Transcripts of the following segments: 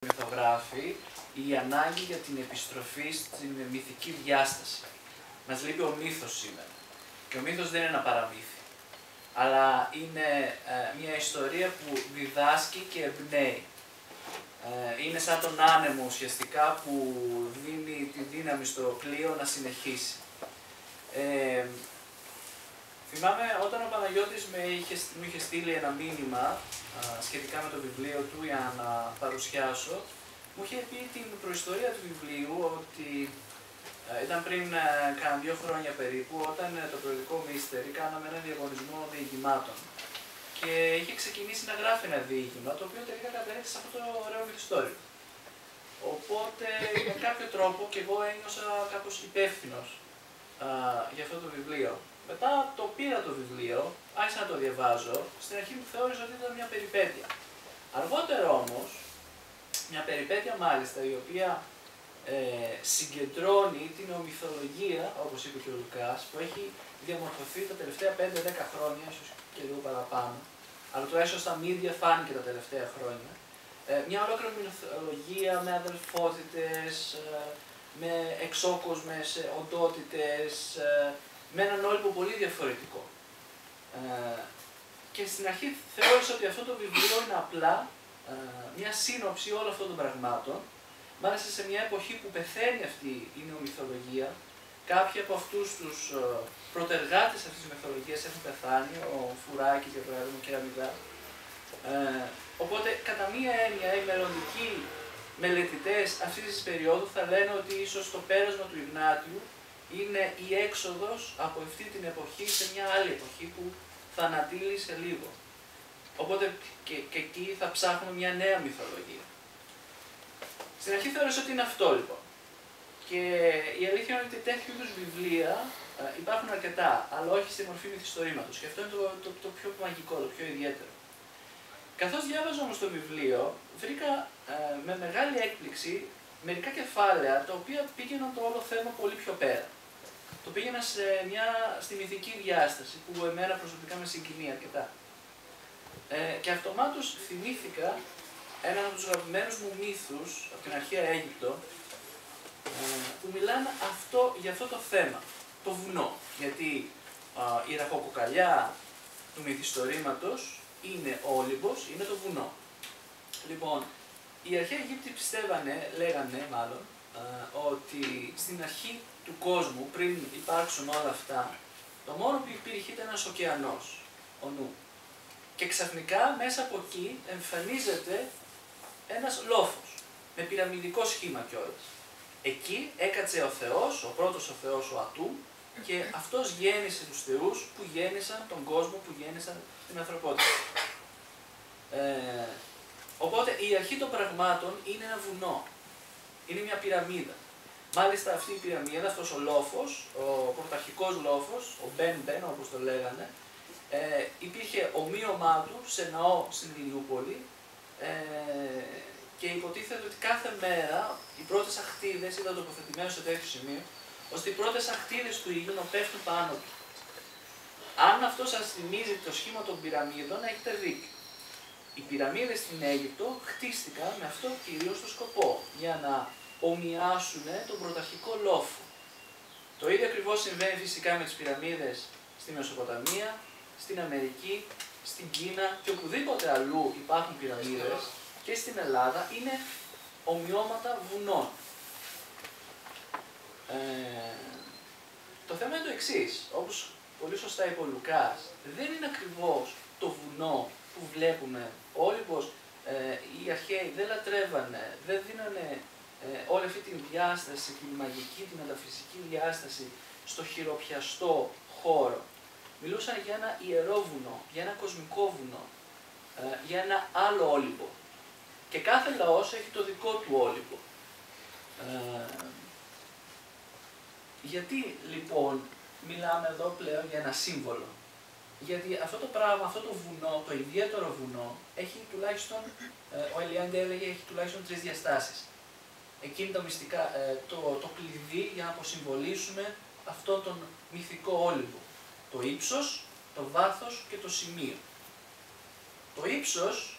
μυθογράφοι η ανάγκη για την επιστροφή στην μυθική διάσταση. Μας λείπει ο μύθος σήμερα. Και ο μύθος δεν είναι ένα παραμύθι, αλλά είναι μια ιστορία που διδάσκει και εμπνέει. Είναι σαν τον άνεμο ουσιαστικά που δίνει τη δύναμη στο πλοίο να συνεχίσει. Θυμάμαι όταν ο Παναγιώτης μου είχε στείλει ένα μήνυμα σχετικά με το βιβλίο του για να παρουσιάσω, μου είχε πει την προϊστορία του βιβλίου ότι ήταν πριν κάνα 2 χρόνια περίπου, όταν το περιοδικό Mystery κάναμε ένα διαγωνισμό διηγημάτων. Και είχε ξεκινήσει να γράφει ένα διήγημα, το οποίο τελικά κατέληξε σε αυτό το ωραίο μυθιστόριο. Οπότε, με κάποιο τρόπο και εγώ ένιωσα κάπως υπεύθυνος για αυτό το βιβλίο. Μετά το πήρα το βιβλίο, άρχισα να το διαβάζω, στην αρχή μου θεώρησα ότι ήταν μια περιπέτεια. Αργότερα όμως, μια περιπέτεια μάλιστα, η οποία συγκεντρώνει την ομυθολογία, όπως είπε και ο Λουκάς, που έχει διαμορφωθεί τα τελευταία 5-10 χρόνια, ίσως και λίγο παραπάνω, αλλά τουλάχιστον στα media φάνηκε τα τελευταία χρόνια, μια ολόκληρη μυθολογία με αδελφότητες, με εξώκοσμες οντότητες, με έναν όλυπο πολύ διαφορετικό. Και στην αρχή θεώρησα ότι αυτό το βιβλίο είναι απλά μια σύνοψη όλων αυτών των πραγμάτων, μάλιστα σε μια εποχή που πεθαίνει αυτή η νεομυθολογία. Κάποιοι από αυτούς τους πρωτεργάτες αυτής της μυθολογίας έχουν πεθάνει, ο Φουράκης για παράδειγμα και Ραμιδά. Οπότε, κατά μία έννοια, οι μελλοντικοί μελετητές αυτής της περίοδου θα λένε ότι ίσως το πέρασμα του Ιγνάτιου είναι η έξοδος από αυτή την εποχή σε μια άλλη εποχή που θα ανατείλει σε λίγο. Οπότε και εκεί θα ψάχνουμε μια νέα μυθολογία. Στην αρχή θεώρησα ότι είναι αυτό λοιπόν. Και η αλήθεια είναι ότι τέτοιου είδους βιβλία υπάρχουν αρκετά, αλλά όχι στη μορφή μυθιστορήματος. Και αυτό είναι το πιο μαγικό, το πιο ιδιαίτερο. Καθώς διάβαζα όμως το βιβλίο, βρήκα με μεγάλη έκπληξη μερικά κεφάλαια τα οποία πήγαιναν το όλο θέμα πολύ πιο πέρα. Το πήγαινα στη μυθική διάσταση που εμένα προσωπικά με συγκινεί αρκετά. Και αυτομάτως θυμήθηκα έναν από τους αγαπημένους μου μύθους από την αρχαία Αίγυπτο που μιλάνε για αυτό το θέμα, το βουνό. Γιατί η ραχοκοκαλιά του μυθιστορήματος είναι ο Όλυμπος, είναι το βουνό. Λοιπόν, οι αρχαίοι Αιγύπτιοι λέγανε μάλλον, ότι στην αρχή του κόσμου, πριν υπάρξουν όλα αυτά, το μόνο που υπήρχε ήταν ένας ωκεανός, ο Νου. Και ξαφνικά μέσα από εκεί εμφανίζεται ένας λόφος, με πυραμιδικό σχήμα κιόλας. Εκεί έκατσε ο Θεός, ο πρώτος ο Θεός, ο Ατού, και αυτός γέννησε τους θεούς που γέννησαν τον κόσμο, που γέννησαν την ανθρωπότητα. Οπότε η αρχή των πραγμάτων είναι ένα βουνό, είναι μια πυραμίδα. Μάλιστα αυτή η πυραμίδα, αυτός ο λόφος, ο πρωταρχικός λόφος, ο Μπεν, όπως το λέγανε, υπήρχε ομοίωμά του σε ναό στην Ηλιούπολη και υποτίθεται ότι κάθε μέρα οι πρώτες αχτίδες ήταν τοποθετημένες σε τέτοιο σημείο, ώστε οι πρώτες αχτίδες του ήλιου να πέφτουν πάνω του. Αν αυτό σας θυμίζει το σχήμα των πυραμίδων, έχετε δίκιο. Οι πυραμίδες στην Αίγυπτο χτίστηκαν με αυτό κυρίως το σκοπό, για να ομοιάσουν τον πρωταρχικό λόφο. Το ίδιο ακριβώς συμβαίνει φυσικά με τις πυραμίδες στη Μεσοποταμία, στην Αμερική, στην Κίνα και οπουδήποτε αλλού υπάρχουν πυραμίδες, και στην Ελλάδα είναι ομοιώματα βουνών. Το θέμα είναι το εξής, όπως πολύ σωστά είπε ο Λουκάς, δεν είναι ακριβώς το βουνό που βλέπουμε όλοι πως οι αρχαίοι δεν λατρεύανε, δεν δίνανε όλη αυτή την διάσταση, την μαγική, την μεταφυσική διάσταση στο χειροπιαστό χώρο. Μιλούσαν για ένα ιερό βουνό, για ένα κοσμικό βουνό, για ένα άλλο όλυμπο. Και κάθε λαός έχει το δικό του όλυμπο. Γιατί λοιπόν μιλάμε εδώ πλέον για ένα σύμβολο? Γιατί αυτό το πράγμα, αυτό το βουνό, το ιδιαίτερο βουνό, έχει τουλάχιστον, ο Ελιάντη έλεγε, έχει τουλάχιστον 3 διαστάσεις. Εκείνη τα μυστικά, το κλειδί για να αποσυμβολήσουμε αυτόν τον μυθικό όλυμπο. Το ύψος, το βάθος και το σημείο. Το ύψος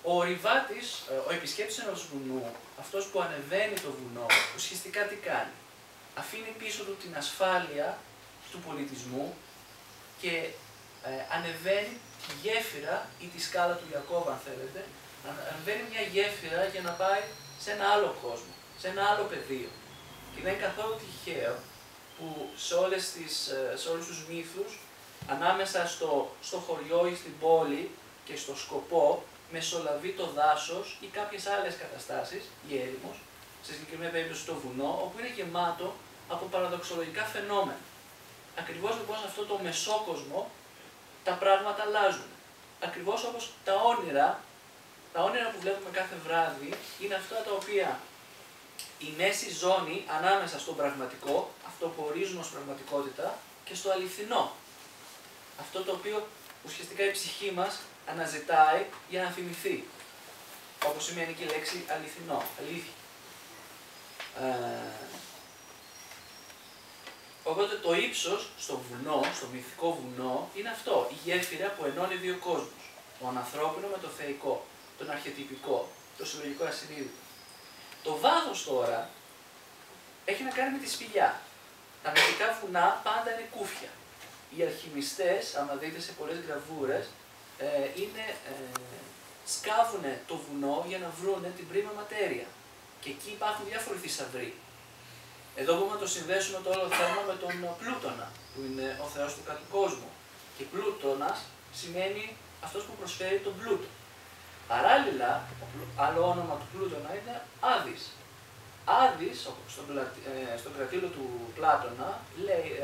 Ο ορειβάτης, ο επισκέπτης ενός βουνού, αυτός που ανεβαίνει το βουνό, ουσιαστικά τι κάνει? Αφήνει πίσω του την ασφάλεια του πολιτισμού και ανεβαίνει τη γέφυρα ή τη σκάλα του Ιακώβ, αν θέλετε, ανεβαίνει μια γέφυρα για να πάει σε ένα άλλο κόσμο, σε ένα άλλο πεδίο. Και δεν είναι καθόλου τυχαίο που σε όλους τους μύθους, ανάμεσα στο χωριό ή στην πόλη και στο σκοπό, μεσολαβεί το δάσος ή κάποιες άλλες καταστάσεις, η έρημος, σε συγκεκριμένη περίπτωση το βουνό, όπου είναι γεμάτο από παραδοξολογικά φαινόμενα. Ακριβώς λοιπόν σε αυτό το μεσόκοσμο τα πράγματα αλλάζουν. Ακριβώς όπως τα όνειρα που βλέπουμε κάθε βράδυ είναι αυτά τα οποία η μέση ζώνη ανάμεσα στο πραγματικό, αυτό που ορίζουμε ως πραγματικότητα, και στο αληθινό. Αυτό το οποίο ουσιαστικά η ψυχή μας αναζητάει για να θυμηθεί. Όπως σημαίνει και η λέξη αληθινό, αλήθεια. Οπότε το ύψος στο βουνό, στο μυθικό βουνό, είναι αυτό, η γέφυρα που ενώνει δύο κόσμους. Τον ανθρώπινο με το θεϊκό, τον αρχετυπικό, το συλλογικό ασυνείδητο. Το βάθος τώρα έχει να κάνει με τη σπηλιά. Τα μυθικά βουνά πάντα είναι κούφια. Οι αλχημιστές, άμα δείτε σε πολλές γραβούρες, σκάβουν το βουνό για να βρούνε την πρίμα ματέρια. Και εκεί υπάρχουν διάφοροι θησαυροί. Εδώ μπορούμε να το συνδέσουμε το όλο θέμα με τον Πλούτονα, που είναι ο θεός του κάτω κόσμου. Και Πλούτονας σημαίνει αυτός που προσφέρει τον πλούτο. Παράλληλα, άλλο όνομα του Πλούτονα είναι Άδης. Άδης, στο κρατήλο του Πλάτωνα,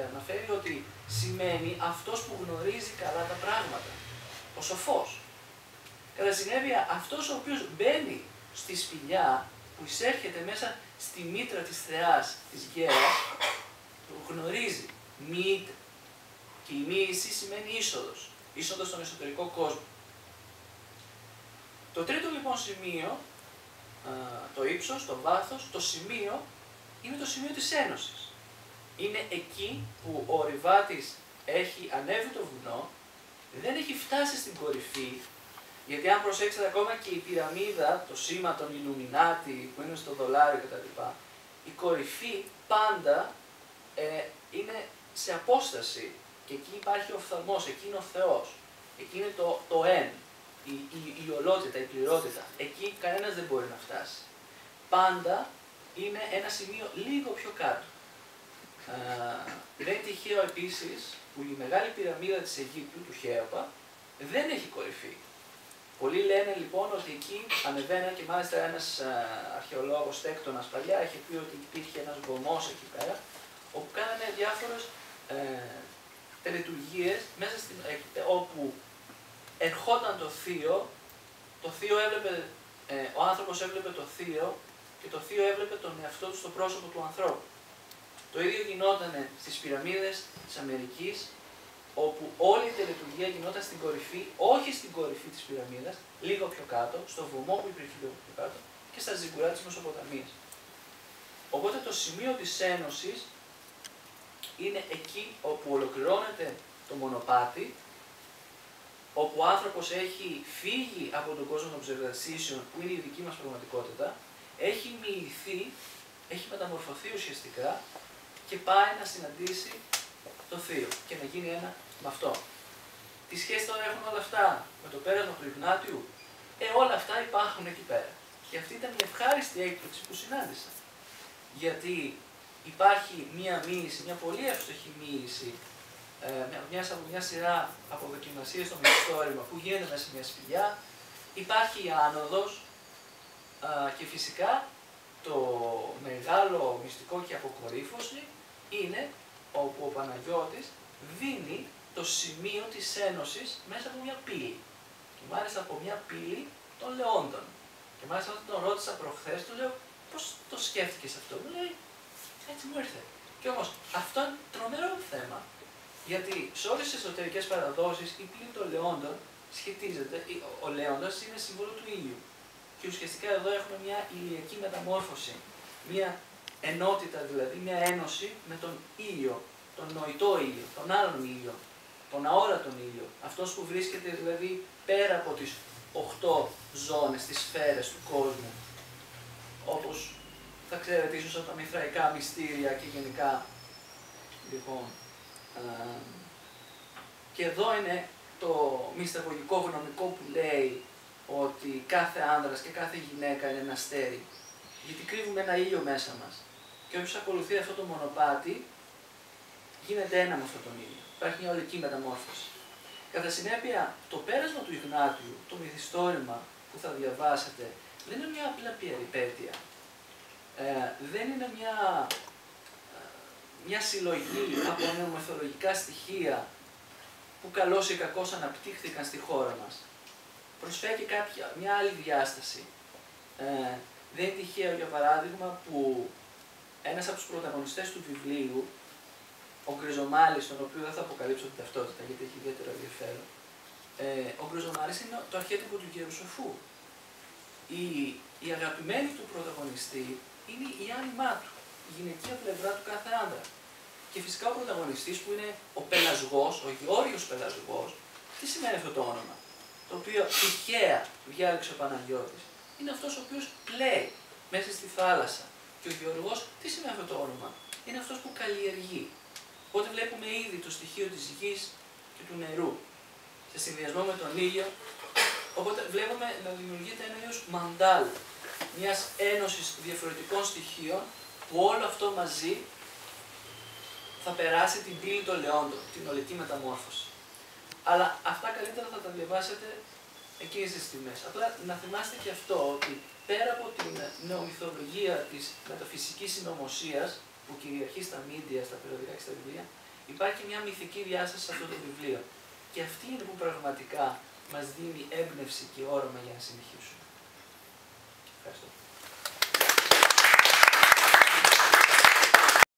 αναφέρει ότι σημαίνει αυτός που γνωρίζει καλά τα πράγματα. Ο σοφός. Κατά συνέπεια, αυτός ο οποίος μπαίνει στη σπηλιά, που εισέρχεται μέσα στη μήτρα της θεάς, της γέρας, που γνωρίζει μύτη. Και η μύηση σημαίνει είσοδος. Είσοδος στον εσωτερικό κόσμο. Το τρίτο λοιπόν σημείο, το ύψος, το βάθος, το σημείο, είναι το σημείο της ένωσης. Είναι εκεί που ο ορειβάτης έχει ανέβει το βουνό, δεν έχει φτάσει στην κορυφή, γιατί αν προσέξετε ακόμα και η πυραμίδα, το σήμα των Ιλουμινάτι που είναι στο δολάριο κτλ. Η κορυφή πάντα είναι σε απόσταση και εκεί υπάρχει ο οφθαλμός, εκεί είναι ο Θεός, εκεί είναι το εν, η ολότητα, η πληρότητα. Εκεί κανένας δεν μπορεί να φτάσει. Πάντα είναι ένα σημείο λίγο πιο κάτω. Δεν είναι τυχαίο επίσης που η μεγάλη πυραμίδα της Αιγύπτου, του Χέοπα, δεν έχει κορυφή. Πολλοί λένε λοιπόν ότι εκεί ανεβαίναν και μάλιστα ένας αρχαιολόγος τέκτονας παλιά είχε πει ότι υπήρχε ένας βωμός εκεί πέρα, όπου κάνανε διάφορες τελετουργίες μέσα όπου ερχόταν το θείο έβλεπε, ο άνθρωπος έβλεπε το θείο και το θείο έβλεπε τον εαυτό του στο πρόσωπο του ανθρώπου. Το ίδιο γινόταν στις πυραμίδες της Αμερικής, όπου όλη η τελετουργία γινόταν στην κορυφή, όχι στην κορυφή της πυραμίδας, λίγο πιο κάτω, στο βωμό που υπήρχε λίγο πιο κάτω και στα ζιγκουρά της Μεσοποταμίας. Οπότε το σημείο της ένωσης είναι εκεί όπου ολοκληρώνεται το μονοπάτι, όπου ο άνθρωπος έχει φύγει από τον κόσμο των ψευδαστήσεων, που είναι η δική μας πραγματικότητα, έχει μοιηθεί, έχει μεταμορφωθεί ουσιαστικά και πάει να συναντήσει το θείο και να γίνει ένα με αυτό. Τι σχέση τώρα έχουν όλα αυτά με το πέρασμα του Ιγνάτιου? Όλα αυτά υπάρχουν εκεί πέρα. Και αυτή ήταν η ευχάριστη έκπληξη που συνάντησα. Γιατί υπάρχει μία μοίηση, μια πολύ εύστοχη μοίηση, από μια σειρά από δοκιμασίες στο μυθιστόρημα που γίνεται μέσα σε μια σπηλιά. Υπάρχει η άνοδος και φυσικά το μεγάλο μυστικό και αποκορύφωση είναι όπου ο Παναγιώτης δίνει το σημείο της ένωσης μέσα από μια πύλη. Και μάλιστα από μια πύλη των Λεόντων. Και μάλιστα όταν τον ρώτησα προχθές, του λέω πώς το σκέφτηκες αυτό? Μου λέει έτσι μου ήρθε. Και όμως αυτό είναι τρομερό θέμα. Γιατί σε όλες τις εσωτερικές παραδόσεις η πύλη των Λεόντων σχετίζεται, ο Λέοντας είναι σύμβολο του ήλιου. Και ουσιαστικά εδώ έχουμε μια ηλιακή μεταμόρφωση. Μια ενότητα δηλαδή, μια ένωση με τον ήλιο, τον νοητό ήλιο, τον άλλον ήλιο, τον αόρατον ήλιο. Αυτός που βρίσκεται δηλαδή πέρα από τις 8 ζώνες, τις σφαίρες του κόσμου, όπως θα ξέρετε ίσως από τα μηθραϊκά μυστήρια και γενικά. Λοιπόν, και εδώ είναι το μυσταγωγικό γνωμικό που λέει ότι κάθε άνδρας και κάθε γυναίκα είναι ένα αστέρι, γιατί κρύβουμε ένα ήλιο μέσα μας. Και όποιος ακολουθεί αυτό το μονοπάτι, γίνεται ένα με αυτόν τον ήλιο. Υπάρχει μια ολική μεταμόρφωση. Κατά συνέπεια, το πέρασμα του Ιγνάτιου, το μυθιστόρημα που θα διαβάσετε, δεν είναι μια απλά περιπέτεια. Δεν είναι μια συλλογή από νεομυθολογικά στοιχεία που καλώς ή κακώς αναπτύχθηκαν στη χώρα μας. Προσφέρει μια άλλη διάσταση. Δεν είναι τυχαίο, για παράδειγμα, που ένας από τους πρωταγωνιστές του βιβλίου, ο Γκριζομάλης, τον οποίο δεν θα αποκαλύψω την ταυτότητα γιατί έχει ιδιαίτερο ενδιαφέρον, ο Γκριζομάλης είναι το αρχέτυπο του γέρου σοφού. Η αγαπημένη του πρωταγωνιστή είναι η άνημά του, η γυναικεία πλευρά του κάθε άντρα. Και φυσικά ο πρωταγωνιστής που είναι ο πελασγός, ο Γεώργιος Πελασγός, τι σημαίνει αυτό το όνομα, το οποίο τυχαία διάλεξε ο Παναγιώτης, είναι αυτός ο οποίος πλέει μέσα στη θάλασσα. Και ο Γεωργός, τι σημαίνει αυτό το όνομα, είναι αυτός που καλλιεργεί. Οπότε βλέπουμε ήδη το στοιχείο της γης και του νερού, σε συνδυασμό με τον ήλιο. Οπότε βλέπουμε να δημιουργείται ένα είδος μαντάλ, μιας ένωσης διαφορετικών στοιχείων, που όλο αυτό μαζί θα περάσει την πύλη των λεόντων, την ολική μεταμόρφωση. Αλλά αυτά καλύτερα θα τα διαβάσετε εκείνες τις στιγμές. Απλά να θυμάστε και αυτό, ότι πέρα από την νεομυθολογία της μεταφυσικής συνωμοσίας που κυριαρχεί στα μίντια, στα περιοδικά και στα βιβλία, υπάρχει μια μυθική διάσταση σε αυτό το βιβλίο. Και αυτή είναι που πραγματικά μας δίνει έμπνευση και όραμα για να συνεχίσουμε. Ευχαριστώ.